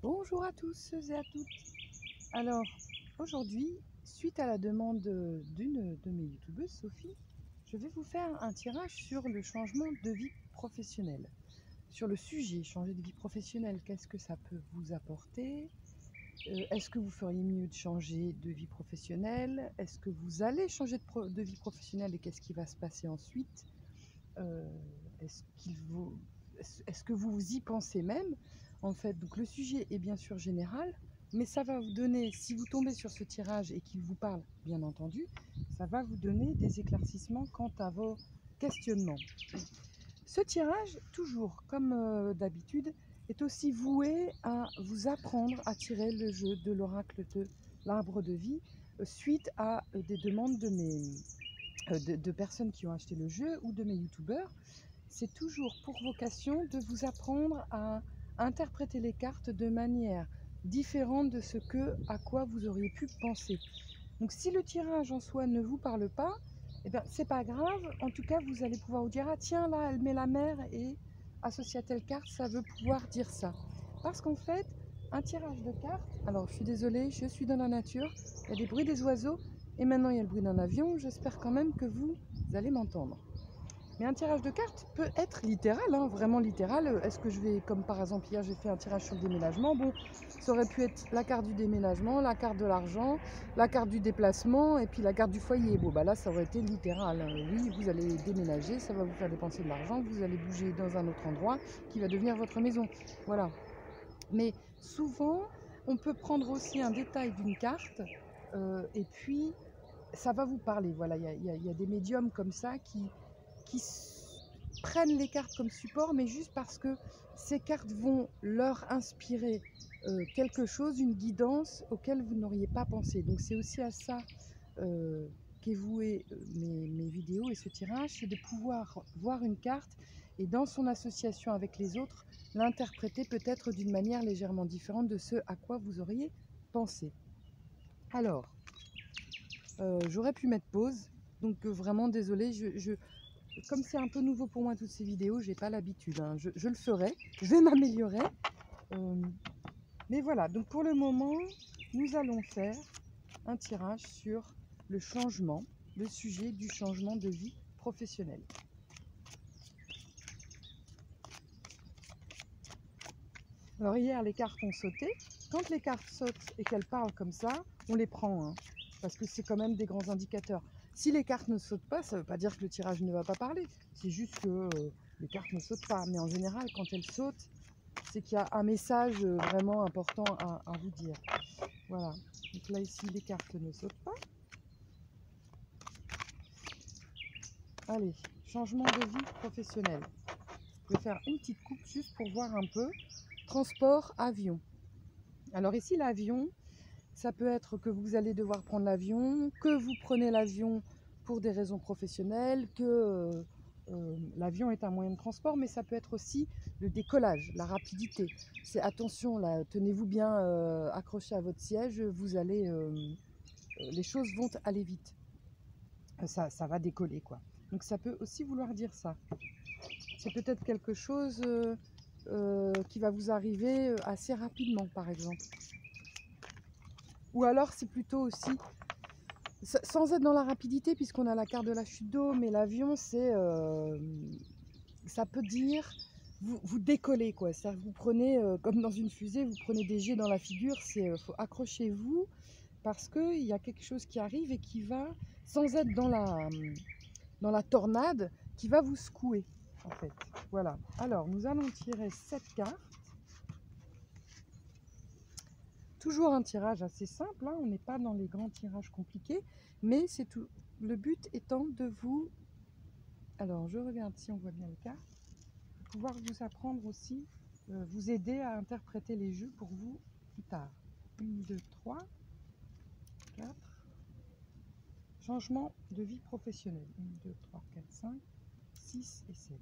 Bonjour à tous et à toutes. Alors, aujourd'hui, suite à la demande d'une de mes youtubeuses, Sophie, je vais vous faire un tirage sur le changement de vie professionnelle. Sur le sujet, changer de vie professionnelle, qu'est-ce que ça peut vous apporter? Est-ce que vous feriez mieux de changer de vie professionnelle? Est-ce que vous allez changer de vie professionnelle et qu'est-ce qui va se passer ensuite? Euh, est-ce que vous y pensez même? En fait, donc le sujet est bien sûr général, mais ça va vous donner, si vous tombez sur ce tirage et qu'il vous parle, bien entendu, ça va vous donner des éclaircissements quant à vos questionnements. Ce tirage, toujours comme d'habitude, est aussi voué à vous apprendre à tirer le jeu de l'oracle de l'arbre de vie suite à des demandes de personnes qui ont acheté le jeu ou de mes youtubeurs. C'est toujours pour vocation de vous apprendre à interpréter les cartes de manière différente de ce à quoi vous auriez pu penser. Donc si le tirage en soi ne vous parle pas, eh bien c'est pas grave. En tout cas, vous allez pouvoir vous dire ah tiens là elle met la mer et associé à telle carte, ça veut pouvoir dire ça. Parce qu'en fait, un tirage de cartes. Alors je suis désolée, je suis dans la nature. Il y a des bruits des oiseaux et maintenant il y a le bruit d'un avion. J'espère quand même que vous allez m'entendre. Mais un tirage de cartes peut être littéral, hein, vraiment littéral. Est-ce que je vais, comme par exemple hier, j'ai fait un tirage sur le déménagement. Bon, ça aurait pu être la carte du déménagement, la carte de l'argent, la carte du déplacement et puis la carte du foyer. Bon, bah là, ça aurait été littéral. Oui, vous allez déménager, ça va vous faire dépenser de l'argent, vous allez bouger dans un autre endroit qui va devenir votre maison. Voilà. Mais souvent, on peut prendre aussi un détail d'une carte et puis ça va vous parler. Voilà, il y a des médiums comme ça qui prennent les cartes comme support, mais juste parce que ces cartes vont leur inspirer quelque chose, une guidance auquel vous n'auriez pas pensé. Donc c'est aussi à ça qu'est voué mes vidéos et ce tirage, c'est de pouvoir voir une carte et dans son association avec les autres, l'interpréter peut-être d'une manière légèrement différente de ce à quoi vous auriez pensé. Alors, j'aurais pu mettre pause, donc vraiment désolée, comme c'est un peu nouveau pour moi toutes ces vidéos, j'ai pas l'habitude, hein. Je le ferai, je vais m'améliorer. Mais voilà, donc pour le moment, nous allons faire un tirage sur le changement, le sujet du changement de vie professionnelle. Alors hier, les cartes ont sauté. Quand les cartes sautent et qu'elles parlent comme ça, on les prend, hein, parce que c'est quand même des grands indicateurs. Si les cartes ne sautent pas, ça ne veut pas dire que le tirage ne va pas parler. C'est juste que les cartes ne sautent pas. Mais en général, quand elles sautent, c'est qu'il y a un message vraiment important à vous dire. Voilà. Donc là, ici, les cartes ne sautent pas. Allez, changement de vie professionnelle. Je vais faire une petite coupe juste pour voir un peu. Transport, avion. Alors ici, l'avion, ça peut être que vous allez devoir prendre l'avion, que vous prenez l'avion pour des raisons professionnelles, que l'avion est un moyen de transport, mais ça peut être aussi le décollage, la rapidité. C'est attention là, tenez-vous bien accroché à votre siège, les choses vont aller vite. Ça va décoller quoi. Donc ça peut aussi vouloir dire ça. C'est peut-être quelque chose qui va vous arriver assez rapidement par exemple. Ou alors c'est plutôt aussi, sans être dans la rapidité puisqu'on a la carte de la chute d'eau, mais l'avion ça peut dire vous décollez quoi. C'est-à-dire que vous prenez, comme dans une fusée, vous prenez des jets dans la figure, faut accrochez-vous parce qu'il y a quelque chose qui arrive et qui va, sans être dans la tornade, qui va vous secouer en fait. Voilà. Alors nous allons tirer cette carte. Toujours un tirage assez simple, hein, on n'est pas dans les grands tirages compliqués, mais c'est tout. Le but étant de vous... Alors, je regarde si on voit bien les cartes. Pour pouvoir vous apprendre aussi, vous aider à interpréter les jeux pour vous plus tard. 1, 2, 3, 4. Changement de vie professionnelle. 1, 2, 3, 4, 5, 6 et 7.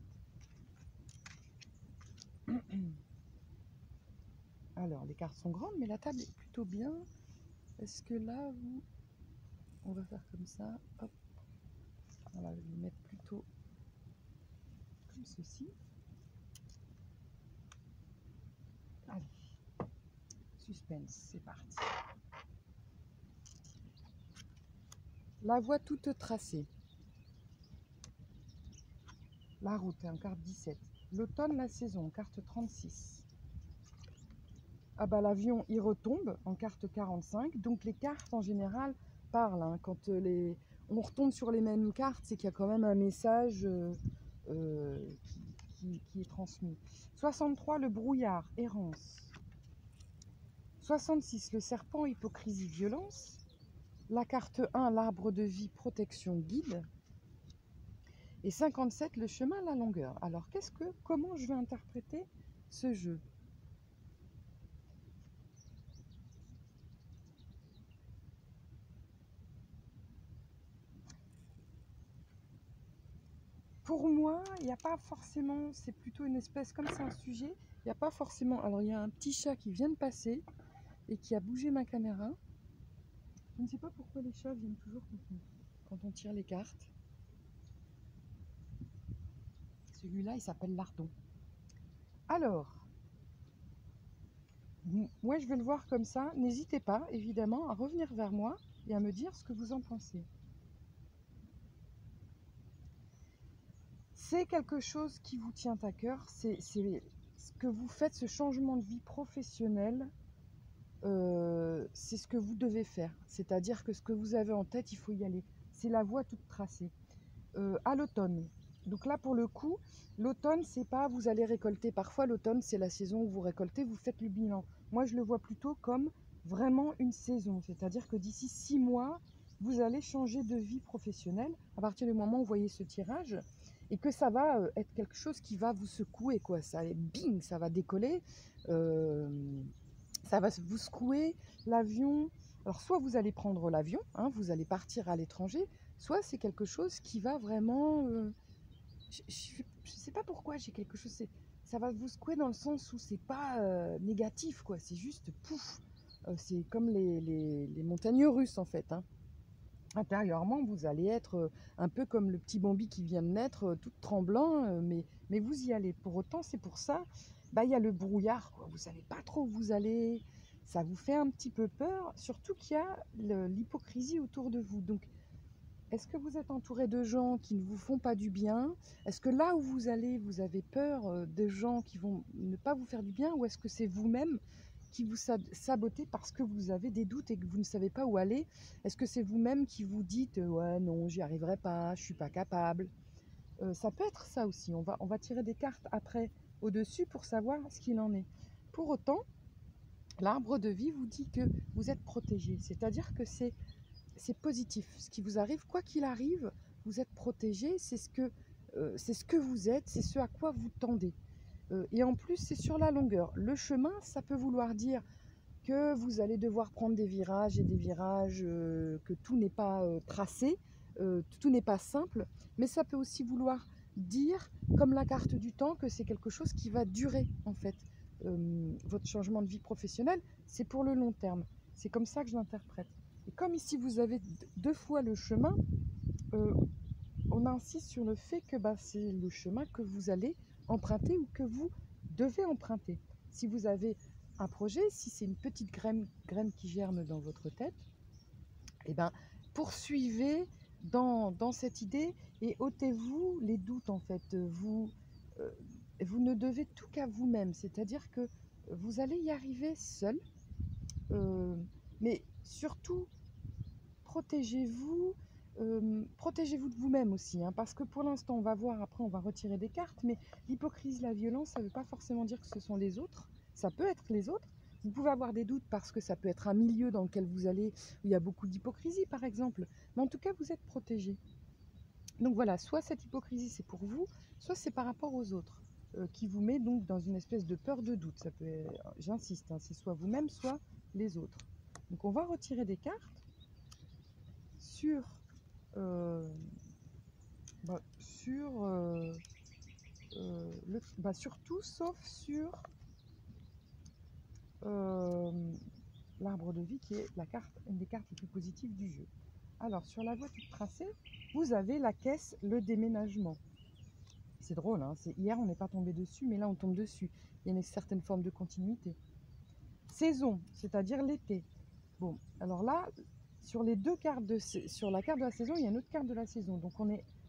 Alors, les cartes sont grandes, mais la table est plutôt bien. Est-ce que là, on va faire comme ça. Hop. Voilà, je vais mettre plutôt ceci. Allez. suspense. C'est parti. La voie toute tracée. La route, en carte 17. L'automne, la saison, carte 36. Ah bah l'avion, il retombe en carte 45. Donc les cartes, en général, parlent. Hein. Quand on retombe sur les mêmes cartes, c'est qu'il y a quand même un message qui est transmis. 63, le brouillard, errance. 66, le serpent, hypocrisie, violence. La carte 1, l'arbre de vie, protection, guide. Et 57, le chemin, la longueur. Alors, comment je vais interpréter ce jeu? Pour moi, il n'y a pas forcément, c'est plutôt une espèce, comme c'est un sujet, il n'y a pas forcément... Alors, il y a un petit chat qui vient de passer et qui a bougé ma caméra. Je ne sais pas pourquoi les chats viennent toujours quand on tire les cartes. Celui-là, il s'appelle Lardon. Alors, moi, je vais le voir comme ça. N'hésitez pas, évidemment, à revenir vers moi et à me dire ce que vous en pensez. C'est quelque chose qui vous tient à cœur. C'est ce que vous faites, ce changement de vie professionnelle. C'est ce que vous devez faire. C'est-à-dire que ce que vous avez en tête, il faut y aller. C'est la voie toute tracée. À l'automne. Donc là, pour le coup, l'automne, c'est pas vous allez récolter. Parfois, l'automne, c'est la saison où vous récoltez, vous faites le bilan. Moi, je le vois plutôt comme vraiment une saison. C'est-à-dire que d'ici 6 mois, vous allez changer de vie professionnelle à partir du moment où vous voyez ce tirage et que ça va être quelque chose qui va vous secouer, quoi. Ça, bing, ça va décoller. Ça va vous secouer l'avion. Alors, soit vous allez prendre l'avion, hein, vous allez partir à l'étranger, soit c'est quelque chose qui va vraiment... je ne sais pas pourquoi j'ai quelque chose... Ça va vous secouer dans le sens où c'est pas négatif, quoi. C'est juste pouf. C'est comme les montagnes russes, en fait. Hein. Intérieurement, vous allez être un peu comme le petit Bambi qui vient de naître, tout tremblant, mais vous y allez. Pour autant, c'est pour ça, bah, il y a le brouillard, quoi. Vous ne savez pas trop où vous allez. Ça vous fait un petit peu peur, surtout qu'il y a l'hypocrisie autour de vous. Donc, est-ce que vous êtes entouré de gens qui ne vous font pas du bien? Est-ce que là où vous allez, vous avez peur de gens qui vont ne pas vous faire du bien? Ou est-ce que c'est vous-même qui vous sabotez parce que vous avez des doutes et que vous ne savez pas où aller? Est-ce que c'est vous-même qui vous dites ouais non, j'y arriverai pas, je suis pas capable? Ça peut être ça aussi. On va tirer des cartes après au-dessus pour savoir ce qu'il en est. Pour autant, l'arbre de vie vous dit que vous êtes protégé. C'est-à-dire que c'est positif. Ce qui vous arrive, quoi qu'il arrive, vous êtes protégé. C'est ce que vous êtes, c'est ce à quoi vous tendez. Et en plus, c'est sur la longueur. Le chemin, ça peut vouloir dire que vous allez devoir prendre des virages et des virages, que tout n'est pas tracé, tout n'est pas simple, mais ça peut aussi vouloir dire, comme la carte du temps, que c'est quelque chose qui va durer en fait. Votre changement de vie professionnelle, c'est pour le long terme. C'est comme ça que je l'interprète. Et comme ici vous avez 2 fois le chemin, on insiste sur le fait que c'est le chemin que vous allez emprunter ou que vous devez emprunter. Si vous avez un projet, si c'est une petite graine qui germe dans votre tête, eh ben, poursuivez dans cette idée et ôtez-vous les doutes en fait. Vous ne devez tout qu'à vous-même, c'est-à-dire que vous allez y arriver seul, mais surtout protégez-vous. Protégez-vous de vous-même aussi, hein, parce que pour l'instant, on va voir, après on va retirer des cartes, mais l'hypocrisie, la violence, ça ne veut pas forcément dire que ce sont les autres, ça peut être les autres. Vous pouvez avoir des doutes parce que ça peut être un milieu dans lequel vous allez, où il y a beaucoup d'hypocrisie par exemple, mais en tout cas vous êtes protégé. Donc voilà, soit cette hypocrisie c'est pour vous, soit c'est par rapport aux autres, qui vous met donc dans une espèce de peur de doute. Ça peut, j'insiste, hein, c'est soit vous-même, soit les autres. Donc on va retirer des cartes sur sur tout sauf sur l'arbre de vie qui est une des cartes les plus positives du jeu. Alors sur la voie toute tracée, vous avez la caisse, le déménagement. C'est drôle, hein, hier on n'est pas tombé dessus, mais là on tombe dessus. Il y a une certaine forme de continuité. saison, c'est-à-dire l'été. Bon, alors là, sur les deux cartes sur la carte de la saison, il y a une autre carte de la saison. Donc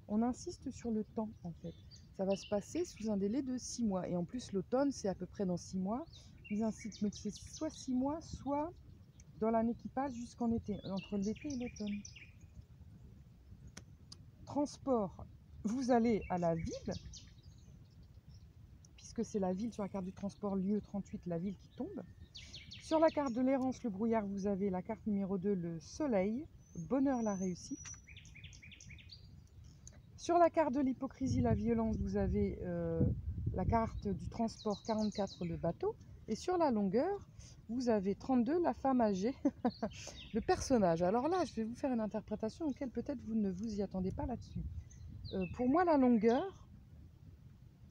on insiste sur le temps en fait. Ça va se passer sous un délai de 6 mois. Et en plus, l'automne, c'est à peu près dans 6 mois. Ils incitent, donc c'est soit 6 mois, soit dans l'année qui passe jusqu'en été, entre l'été et l'automne. Transport, vous allez à la ville, puisque c'est la ville sur la carte du transport, lieu 38, la ville qui tombe. Sur la carte de l'errance, le brouillard, vous avez la carte numéro 2, le soleil, bonheur, la réussite. Sur la carte de l'hypocrisie, la violence, vous avez la carte du transport 44, le bateau. Et sur la longueur, vous avez 32, la femme âgée, le personnage. Alors là, je vais vous faire une interprétation auquel peut-être vous ne vous y attendez pas là-dessus. Pour moi, la longueur,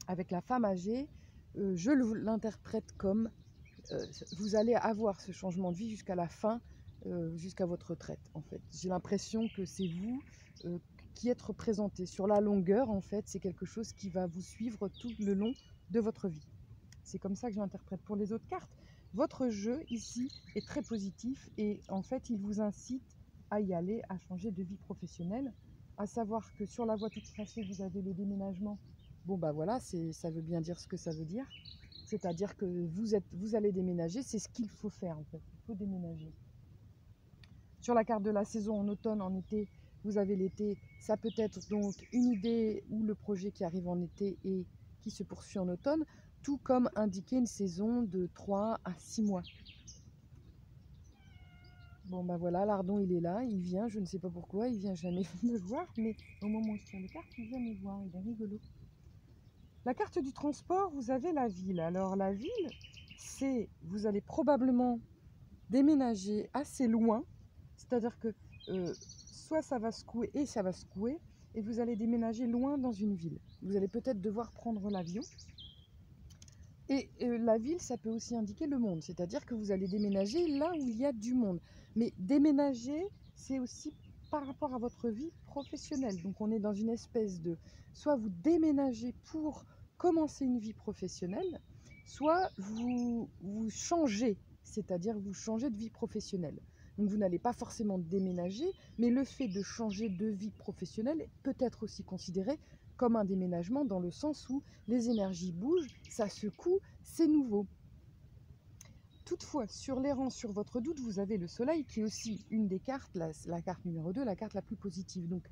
avec la femme âgée, je l'interprète comme vous allez avoir ce changement de vie jusqu'à la fin, jusqu'à votre retraite en fait. J'ai l'impression que c'est vous qui êtes représenté. Sur la longueur en fait, c'est quelque chose qui va vous suivre tout le long de votre vie. C'est comme ça que je l'interprète. Pour les autres cartes, votre jeu ici est très positif et en fait il vous incite à y aller, à changer de vie professionnelle, à savoir que sur la voie toute tracée vous avez le déménagement. Bon bah voilà, ça veut bien dire ce que ça veut dire. C'est-à-dire que vous allez déménager, c'est ce qu'il faut faire en fait, il faut déménager. Sur la carte de la saison, en automne, en été, vous avez l'été, ça peut être donc une idée ou le projet qui arrive en été et qui se poursuit en automne, tout comme indiquer une saison de 3 à 6 mois. Bon ben voilà, Lardon il est là, il vient, je ne sais pas pourquoi, il vient jamais me voir, mais au moment où je tire les cartes, il vient me voir, il est rigolo. La carte du transport, vous avez la ville. Alors la ville, c'est, vous allez probablement déménager assez loin, c'est-à-dire que soit ça va secouer et ça va secouer, et vous allez déménager loin dans une ville. Vous allez peut-être devoir prendre l'avion. Et la ville, ça peut aussi indiquer le monde, c'est-à-dire que vous allez déménager là où il y a du monde. Mais déménager, c'est aussi par rapport à votre vie professionnelle. Donc on est dans une espèce de, soit vous déménagez pour commencer une vie professionnelle, soit vous changez, c'est-à-dire vous changez de vie professionnelle. Donc vous n'allez pas forcément déménager, mais le fait de changer de vie professionnelle peut être aussi considéré comme un déménagement dans le sens où les énergies bougent, ça secoue, c'est nouveau. Toutefois, sur l'errance, sur votre doute, vous avez le soleil qui est aussi une des cartes, la carte numéro 2, la carte la plus positive. Donc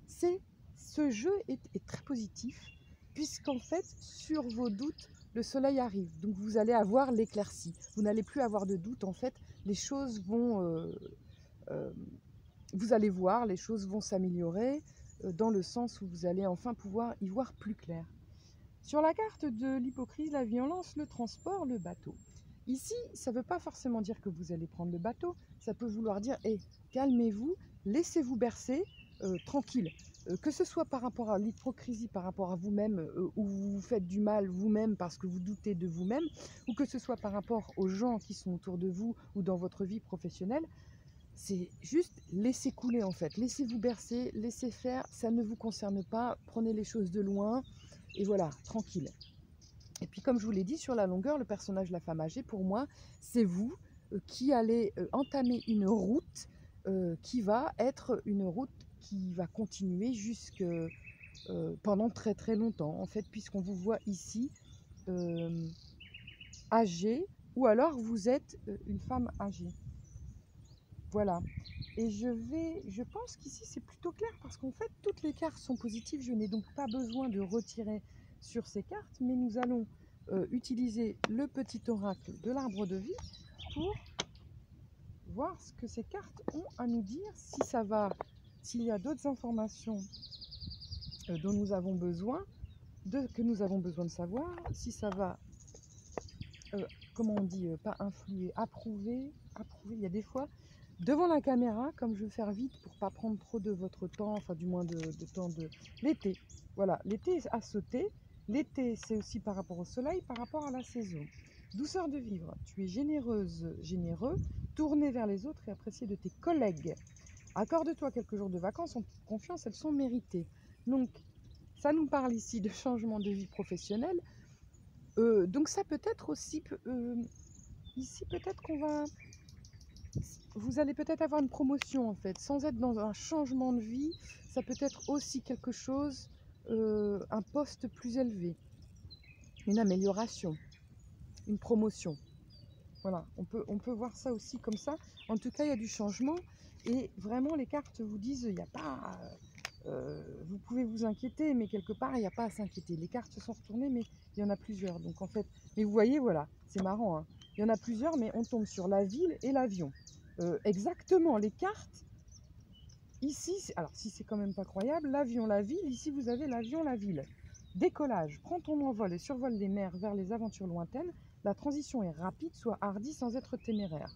ce jeu est très positif puisqu'en fait, sur vos doutes, le soleil arrive. Donc vous allez avoir l'éclaircie. Vous n'allez plus avoir de doute. En fait, les choses vont... vous allez voir, les choses vont s'améliorer dans le sens où vous allez enfin pouvoir y voir plus clair. Sur la carte de l'hypocrisie, la violence, le transport, le bateau. Ici, ça ne veut pas forcément dire que vous allez prendre le bateau, ça peut vouloir dire hey, calmez-vous, laissez-vous bercer, tranquille. Que ce soit par rapport à l'hypocrisie, par rapport à vous-même, où vous faites du mal vous-même parce que vous doutez de vous-même, ou que ce soit par rapport aux gens qui sont autour de vous ou dans votre vie professionnelle, c'est juste laissez couler en fait, laissez-vous bercer, laissez faire, ça ne vous concerne pas, prenez les choses de loin et voilà, tranquille. Et puis comme je vous l'ai dit, sur la longueur, le personnage de la femme âgée, pour moi, c'est vous qui allez entamer une route qui va être une route qui va continuer jusque pendant très très longtemps en fait, puisqu'on vous voit ici âgée, ou alors vous êtes une femme âgée. Voilà, et je pense qu'ici c'est plutôt clair parce qu'en fait toutes les cartes sont positives, je n'ai donc pas besoin de retirer sur ces cartes, mais nous allons utiliser le petit oracle de l'arbre de vie pour voir ce que ces cartes ont à nous dire, si ça va, s'il y a d'autres informations dont nous avons besoin, que nous avons besoin de savoir, si ça va, comment on dit, pas influer, approuver, il y a des fois, devant la caméra, comme je veux faire vite pour pas prendre trop de votre temps, enfin du moins de temps de l'été. Voilà, l'été a sauté. L'été, c'est aussi par rapport au soleil, par rapport à la saison. Douceur de vivre, tu es généreuse, généreux, tourné vers les autres et apprécié de tes collègues. Accorde-toi quelques jours de vacances en confiance, elles sont méritées. Donc, ça nous parle ici de changement de vie professionnelle. Donc ça peut être aussi ici peut-être vous allez peut-être avoir une promotion en fait, sans être dans un changement de vie, ça peut être aussi quelque chose, un poste plus élevé, une amélioration, une promotion. Voilà, on peut voir ça aussi comme ça. En tout cas, il y a du changement et vraiment les cartes vous disent, il n'y a pas, vous pouvez vous inquiéter, mais quelque part, il n'y a pas à s'inquiéter. Les cartes se sont retournées, mais il y en a plusieurs. Donc en fait, mais vous voyez, voilà, c'est marrant, hein. Il y en a plusieurs, mais on tombe sur la ville et l'avion. Exactement, les cartes, ici, alors si c'est quand même pas croyable, l'avion, la ville, ici vous avez l'avion, la ville. Décollage, prends ton envol et survole les mers vers les aventures lointaines. La transition est rapide, sois hardi sans être téméraire.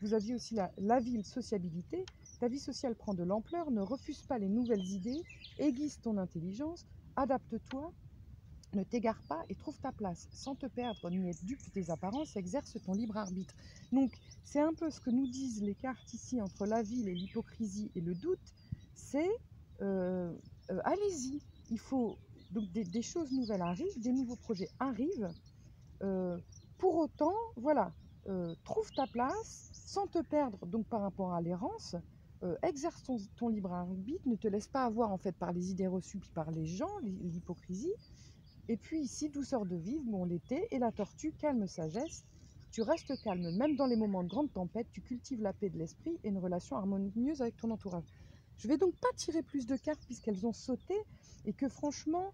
Vous aviez aussi la ville, sociabilité. Ta vie sociale prend de l'ampleur, ne refuse pas les nouvelles idées, aiguise ton intelligence, adapte-toi, ne t'égare pas et trouve ta place. Sans te perdre ni être dupe des apparences, exerce ton libre arbitre. Donc, c'est un peu ce que nous disent les cartes ici entre la ville et l'hypocrisie et le doute. C'est allez-y, il faut. Donc, des choses nouvelles arrivent, des nouveaux projets arrivent. Pour autant, voilà, trouve ta place sans te perdre donc par rapport à l'errance. Exerce ton libre arbitre, ne te laisse pas avoir en fait par les idées reçues puis par les gens, l'hypocrisie. Et puis ici, douceur de vivre, bon l'été, et la tortue, calme sagesse. Tu restes calme, même dans les moments de grande tempête, tu cultives la paix de l'esprit et une relation harmonieuse avec ton entourage. Je vais donc pas tirer plus de cartes puisqu'elles ont sauté et que franchement,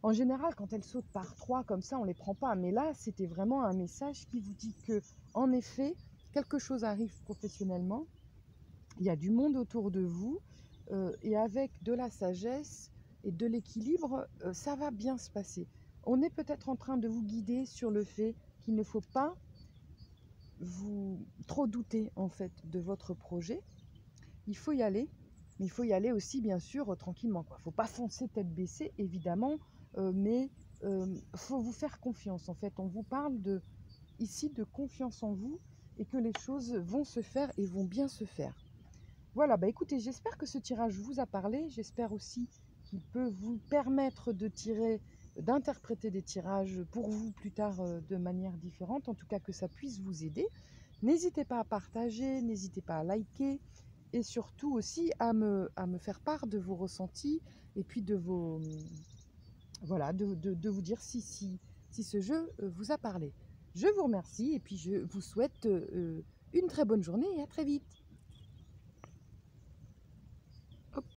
en général, quand elles sautent par trois comme ça, on les prend pas. Mais là, c'était vraiment un message qui vous dit que, en effet, quelque chose arrive professionnellement. Il y a du monde autour de vous et avec de la sagesse et de l'équilibre, ça va bien se passer. On est peut-être en train de vous guider sur le fait qu'il ne faut pas vous trop douter en fait de votre projet. Il faut y aller, mais il faut y aller aussi bien sûr tranquillement. Il ne faut pas foncer tête baissée évidemment, mais faut vous faire confiance. En fait, on vous parle ici de confiance en vous et que les choses vont se faire et vont bien se faire. Voilà, bah écoutez, j'espère que ce tirage vous a parlé. J'espère aussi qu'il peut vous permettre de tirer, d'interpréter des tirages pour vous plus tard de manière différente. En tout cas, que ça puisse vous aider. N'hésitez pas à partager, n'hésitez pas à liker et surtout aussi à me faire part de vos ressentis et puis de vos voilà, de vous dire si ce jeu vous a parlé. Je vous remercie et puis je vous souhaite une très bonne journée et à très vite.